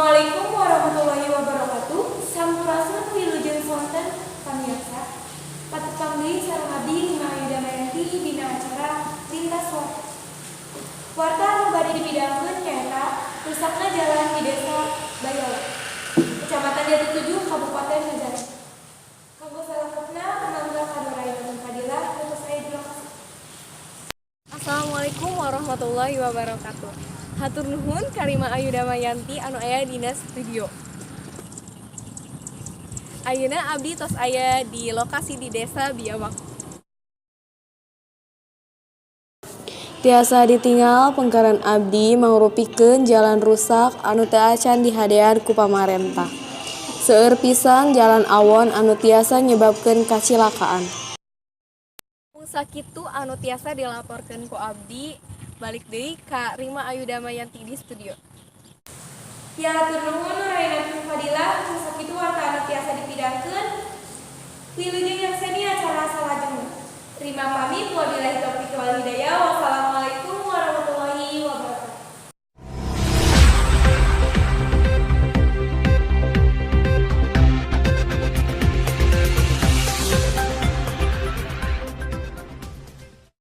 Assalamualaikum warahmatullahi wabarakatuh. Sampurasun wilujeng sonten pamirsa. Patut pamili sareng abdi Lima Ayuda Mayanti dina acara Lintas Warta anu bade dibidangkeun nyaeta rusakna jalan di Desa Bayawa, Kecamatan Jatitujuh, Kabupaten Majalengka. Kanggo salengkeupna pananggal kadorayaan fadilah utus aya di lokasi. Assalamualaikum warahmatullahi wabarakatuh. Hatur nuhun ka Lima Ayuda Mayanti anu aya dina studio. Ayeuna abdi tos aya di lokasi di Desa Biawak. Tiasa ditinggal pengkaran abdi mangrupikeun jalan rusak anu teu acan dihadean ku pamarentah. Seueur pisan jalan awon anu tiasa nyebabkeun kacilakaan. Mung sakitu anu tiasa dilaporkeun ku abdi, balik deui ka Lima Ayuda Mayanti di studio. Ya hatur nuhun rayatul fadilah sakitu warta anu tiasa dipidangkeun wilujeng yang seni acara salajengna. Terima pamit wabillahi taufiq wal hidayah. Wassalamualaikum